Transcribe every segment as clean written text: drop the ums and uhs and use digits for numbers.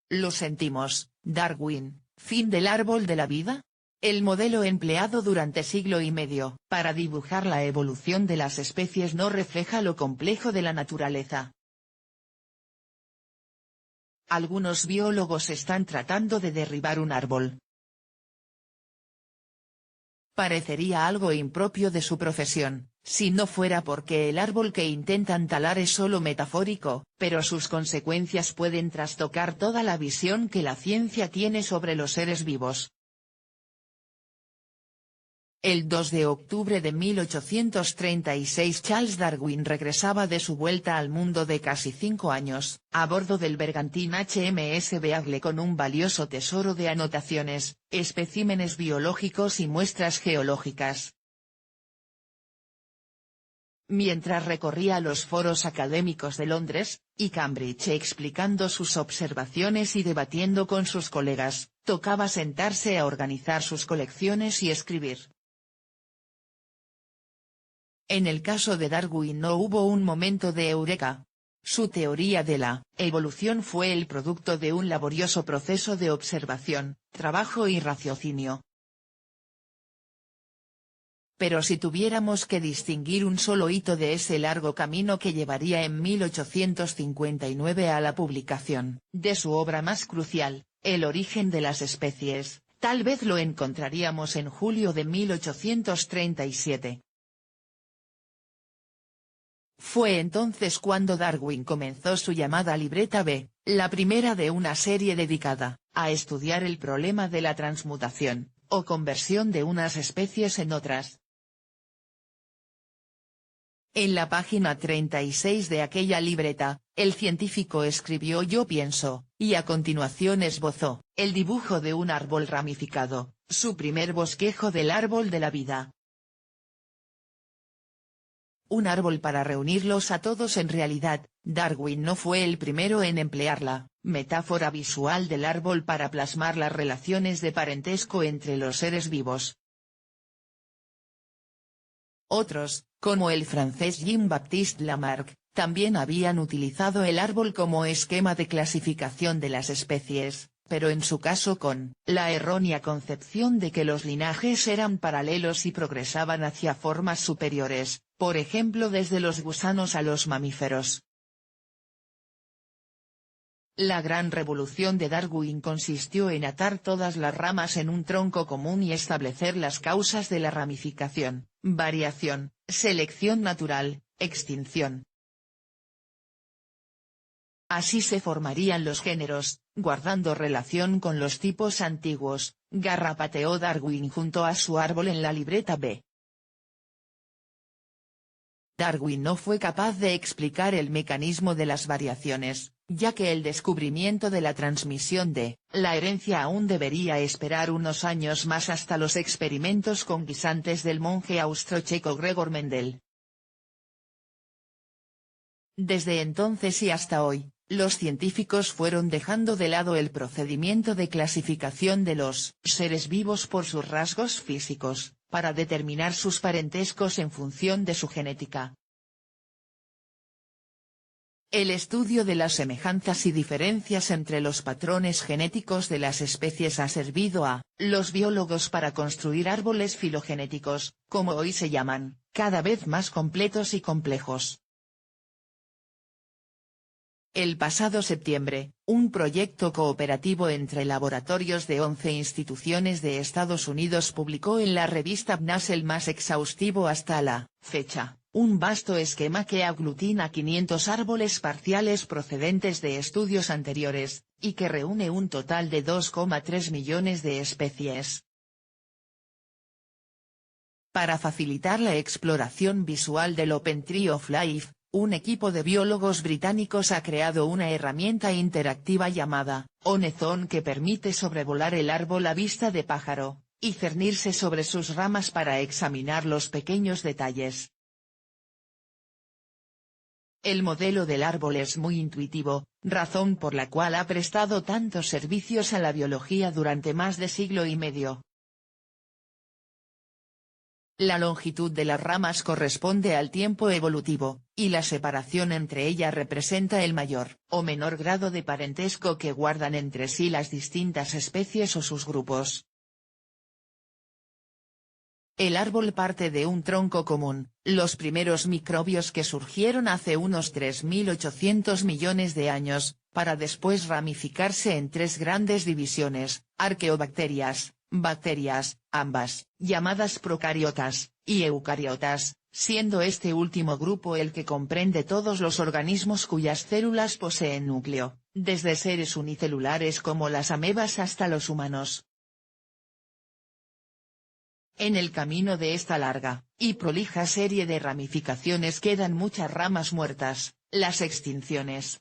Lo sentimos, Darwin, fin del árbol de la vida. El modelo empleado durante siglo y medio para dibujar la evolución de las especies no refleja lo complejo de la naturaleza. Algunos biólogos están tratando de derribar un árbol. Parecería algo impropio de su profesión, si no fuera porque el árbol que intentan talar es solo metafórico, pero sus consecuencias pueden trastocar toda la visión que la ciencia tiene sobre los seres vivos. El 2 de octubre de 1836 Charles Darwin regresaba de su vuelta al mundo de casi 5 años, a bordo del bergantín HMS Beagle con un valioso tesoro de anotaciones, especímenes biológicos y muestras geológicas. Mientras recorría los foros académicos de Londres y Cambridge explicando sus observaciones y debatiendo con sus colegas, tocaba sentarse a organizar sus colecciones y escribir. En el caso de Darwin no hubo un momento de eureka. Su teoría de la evolución fue el producto de un laborioso proceso de observación, trabajo y raciocinio. Pero si tuviéramos que distinguir un solo hito de ese largo camino que llevaría en 1859 a la publicación de su obra más crucial, El origen de las especies, tal vez lo encontraríamos en julio de 1837. Fue entonces cuando Darwin comenzó su llamada Libreta B, la primera de una serie dedicada a estudiar el problema de la transmutación, o conversión de unas especies en otras. En la página 36 de aquella libreta, el científico escribió "Yo pienso", y a continuación esbozó el dibujo de un árbol ramificado, su primer bosquejo del árbol de la vida. Un árbol para reunirlos a todos. En realidad, Darwin no fue el primero en emplear la metáfora visual del árbol para plasmar las relaciones de parentesco entre los seres vivos. Otros, como el francés Jean-Baptiste Lamarck, también habían utilizado el árbol como esquema de clasificación de las especies, pero en su caso con la errónea concepción de que los linajes eran paralelos y progresaban hacia formas superiores, por ejemplo desde los gusanos a los mamíferos. La gran revolución de Darwin consistió en atar todas las ramas en un tronco común y establecer las causas de la ramificación, variación, selección natural, extinción. Así se formarían los géneros, guardando relación con los tipos antiguos, garrapateó Darwin junto a su árbol en la libreta B. Darwin no fue capaz de explicar el mecanismo de las variaciones, ya que el descubrimiento de la transmisión de la herencia aún debería esperar unos años más hasta los experimentos con guisantes del monje austrocheco Gregor Mendel. Desde entonces y hasta hoy, los científicos fueron dejando de lado el procedimiento de clasificación de los seres vivos por sus rasgos físicos, para determinar sus parentescos en función de su genética. El estudio de las semejanzas y diferencias entre los patrones genéticos de las especies ha servido a los biólogos para construir árboles filogenéticos, como hoy se llaman, cada vez más completos y complejos. El pasado septiembre, un proyecto cooperativo entre laboratorios de 11 instituciones de Estados Unidos publicó en la revista PNAS el más exhaustivo hasta la fecha, un vasto esquema que aglutina 500 árboles parciales procedentes de estudios anteriores, y que reúne un total de 2,3 millones de especies. Para facilitar la exploración visual del Open Tree of Life, un equipo de biólogos británicos ha creado una herramienta interactiva llamada Onezone que permite sobrevolar el árbol a vista de pájaro, y cernirse sobre sus ramas para examinar los pequeños detalles. El modelo del árbol es muy intuitivo, razón por la cual ha prestado tantos servicios a la biología durante más de siglo y medio. La longitud de las ramas corresponde al tiempo evolutivo, y la separación entre ellas representa el mayor o menor grado de parentesco que guardan entre sí las distintas especies o sus grupos. El árbol parte de un tronco común, los primeros microbios que surgieron hace unos 3.800 millones de años, para después ramificarse en tres grandes divisiones, arqueobacterias, bacterias, ambas, llamadas procariotas, y eucariotas, siendo este último grupo el que comprende todos los organismos cuyas células poseen núcleo, desde seres unicelulares como las amebas hasta los humanos. En el camino de esta larga y prolija serie de ramificaciones quedan muchas ramas muertas, las extinciones.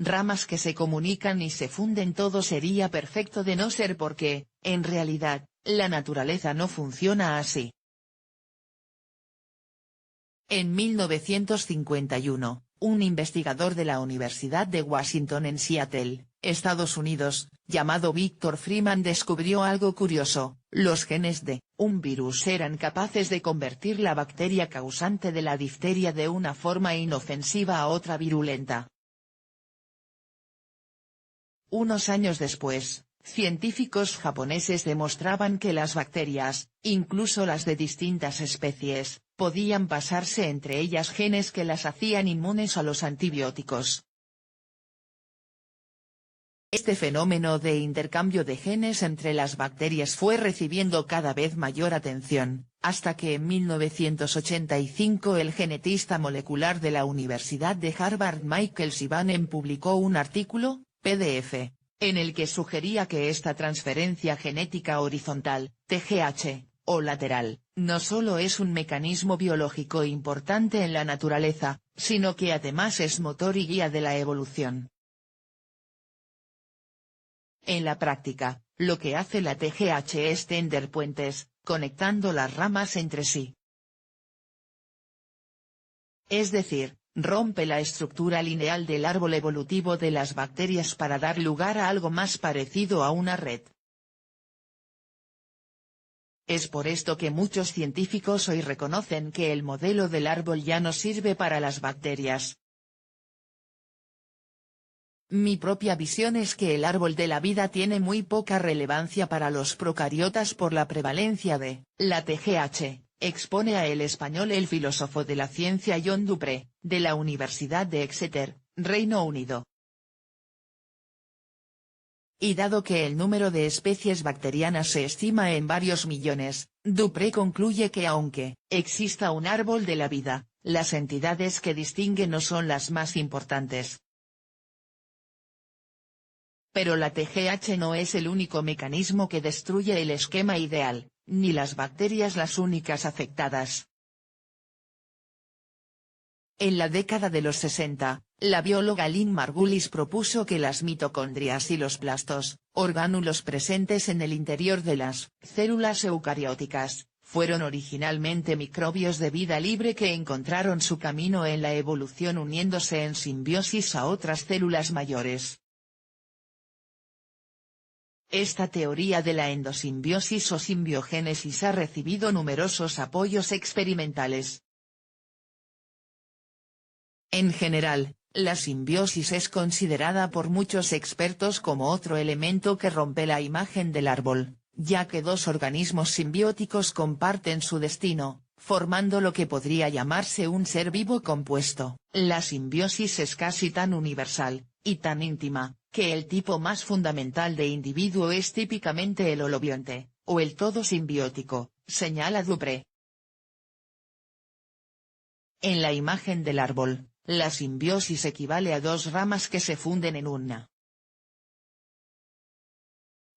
Ramas que se comunican y se funden. Todo sería perfecto de no ser porque, en realidad, la naturaleza no funciona así. En 1951, un investigador de la Universidad de Washington en Seattle, Estados Unidos, llamado Victor Freeman descubrió algo curioso: los genes de un virus eran capaces de convertir la bacteria causante de la difteria de una forma inofensiva a otra virulenta. Unos años después, científicos japoneses demostraban que las bacterias, incluso las de distintas especies, podían pasarse entre ellas genes que las hacían inmunes a los antibióticos. Este fenómeno de intercambio de genes entre las bacterias fue recibiendo cada vez mayor atención, hasta que en 1985 el genetista molecular de la Universidad de Harvard Michael Sivanen publicó un artículo, PDF, en el que sugería que esta transferencia genética horizontal, TGH, o lateral, no solo es un mecanismo biológico importante en la naturaleza, sino que además es motor y guía de la evolución. En la práctica, lo que hace la TGH es tender puentes, conectando las ramas entre sí. Es decir, rompe la estructura lineal del árbol evolutivo de las bacterias para dar lugar a algo más parecido a una red. Es por esto que muchos científicos hoy reconocen que el modelo del árbol ya no sirve para las bacterias. Mi propia visión es que el árbol de la vida tiene muy poca relevancia para los procariotas por la prevalencia de la TGH, expone a El Español el filósofo de la ciencia John Dupré, de la Universidad de Exeter, Reino Unido. Y dado que el número de especies bacterianas se estima en varios millones, Dupré concluye que aunque exista un árbol de la vida, las entidades que distinguen no son las más importantes. Pero la TGH no es el único mecanismo que destruye el esquema ideal, ni las bacterias las únicas afectadas. En la década de los 60, la bióloga Lynn Margulis propuso que las mitocondrias y los plastos, orgánulos presentes en el interior de las células eucarióticas, fueron originalmente microbios de vida libre que encontraron su camino en la evolución uniéndose en simbiosis a otras células mayores. Esta teoría de la endosimbiosis o simbiogénesis ha recibido numerosos apoyos experimentales. En general, la simbiosis es considerada por muchos expertos como otro elemento que rompe la imagen del árbol, ya que dos organismos simbióticos comparten su destino, formando lo que podría llamarse un ser vivo compuesto. La simbiosis es casi tan universal, y tan íntima, que el tipo más fundamental de individuo es típicamente el holobionte, o el todo simbiótico, señala Dupré. En la imagen del árbol, la simbiosis equivale a dos ramas que se funden en una.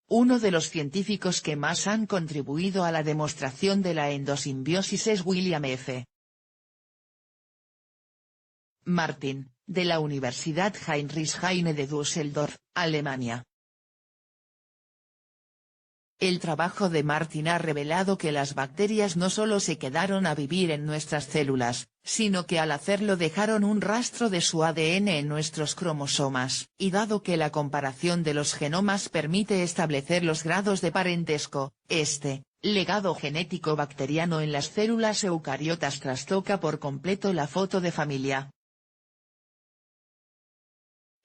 Uno de los científicos que más han contribuido a la demostración de la endosimbiosis es William F. Martin, de la Universidad Heinrich Heine de Düsseldorf, Alemania. El trabajo de Martin ha revelado que las bacterias no solo se quedaron a vivir en nuestras células, sino que al hacerlo dejaron un rastro de su ADN en nuestros cromosomas. Y dado que la comparación de los genomas permite establecer los grados de parentesco, este legado genético bacteriano en las células eucariotas trastoca por completo la foto de familia.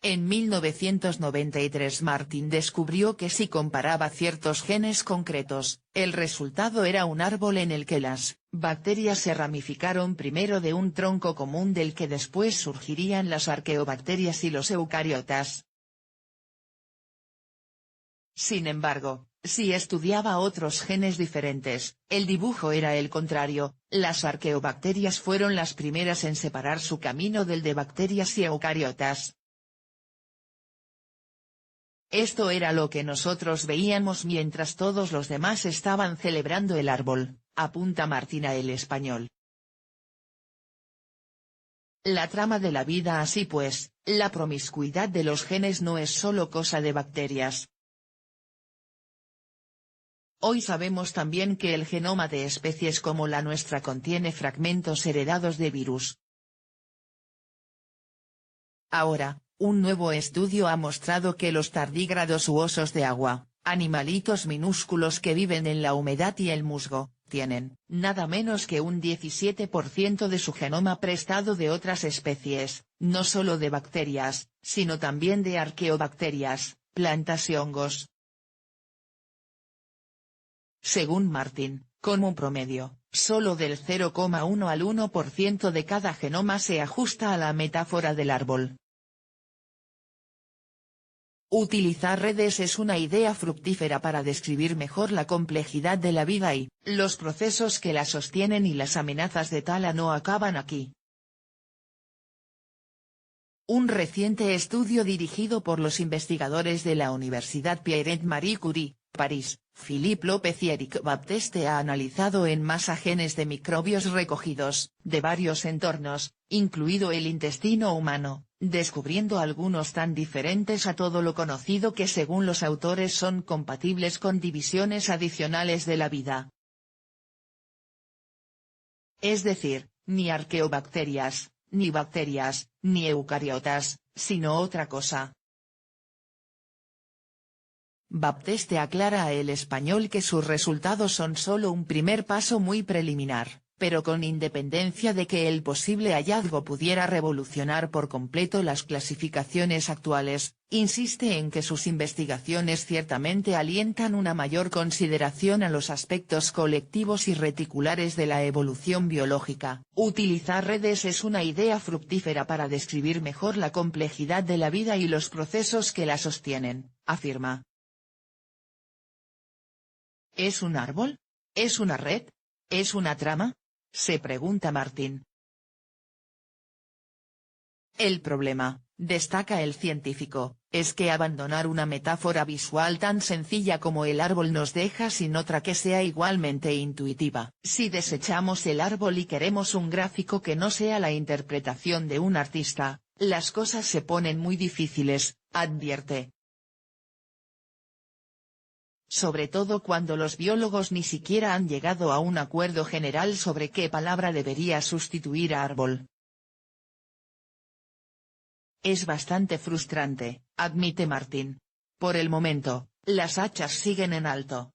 En 1993 Martin descubrió que si comparaba ciertos genes concretos, el resultado era un árbol en el que las bacterias se ramificaron primero de un tronco común del que después surgirían las arqueobacterias y los eucariotas. Sin embargo, si estudiaba otros genes diferentes, el dibujo era el contrario, las arqueobacterias fueron las primeras en separar su camino del de bacterias y eucariotas. Esto era lo que nosotros veíamos mientras todos los demás estaban celebrando el árbol, apunta Martin a El Español. La trama de la vida. Así pues, la promiscuidad de los genes no es solo cosa de bacterias. Hoy sabemos también que el genoma de especies como la nuestra contiene fragmentos heredados de virus. Ahora, un nuevo estudio ha mostrado que los tardígrados u osos de agua, animalitos minúsculos que viven en la humedad y el musgo, tienen, nada menos que un 17% de su genoma prestado de otras especies, no solo de bacterias, sino también de arqueobacterias, plantas y hongos. Según Martin, como promedio, solo del 0,1 al 1% de cada genoma se ajusta a la metáfora del árbol. Utilizar redes es una idea fructífera para describir mejor la complejidad de la vida y los procesos que la sostienen, y las amenazas de tala no acaban aquí. Un reciente estudio dirigido por los investigadores de la Universidad Pierre-Marie Curie, París, Philippe López y Eric Baptiste ha analizado en masa genes de microbios recogidos de varios entornos, incluido el intestino humano, descubriendo algunos tan diferentes a todo lo conocido que según los autores son compatibles con divisiones adicionales de la vida. Es decir, ni arqueobacterias, ni bacterias, ni eucariotas, sino otra cosa. Baptiste aclara a El Español que sus resultados son solo un primer paso muy preliminar, pero con independencia de que el posible hallazgo pudiera revolucionar por completo las clasificaciones actuales, insiste en que sus investigaciones ciertamente alientan una mayor consideración a los aspectos colectivos y reticulares de la evolución biológica. Utilizar redes es una idea fructífera para describir mejor la complejidad de la vida y los procesos que la sostienen, afirma. ¿Es un árbol? ¿Es una red? ¿Es una trama? Se pregunta Martin. El problema, destaca el científico, es que abandonar una metáfora visual tan sencilla como el árbol nos deja sin otra que sea igualmente intuitiva. Si desechamos el árbol y queremos un gráfico que no sea la interpretación de un artista, las cosas se ponen muy difíciles, advierte. Sobre todo cuando los biólogos ni siquiera han llegado a un acuerdo general sobre qué palabra debería sustituir a árbol. Es bastante frustrante, admite Martin. Por el momento, las hachas siguen en alto.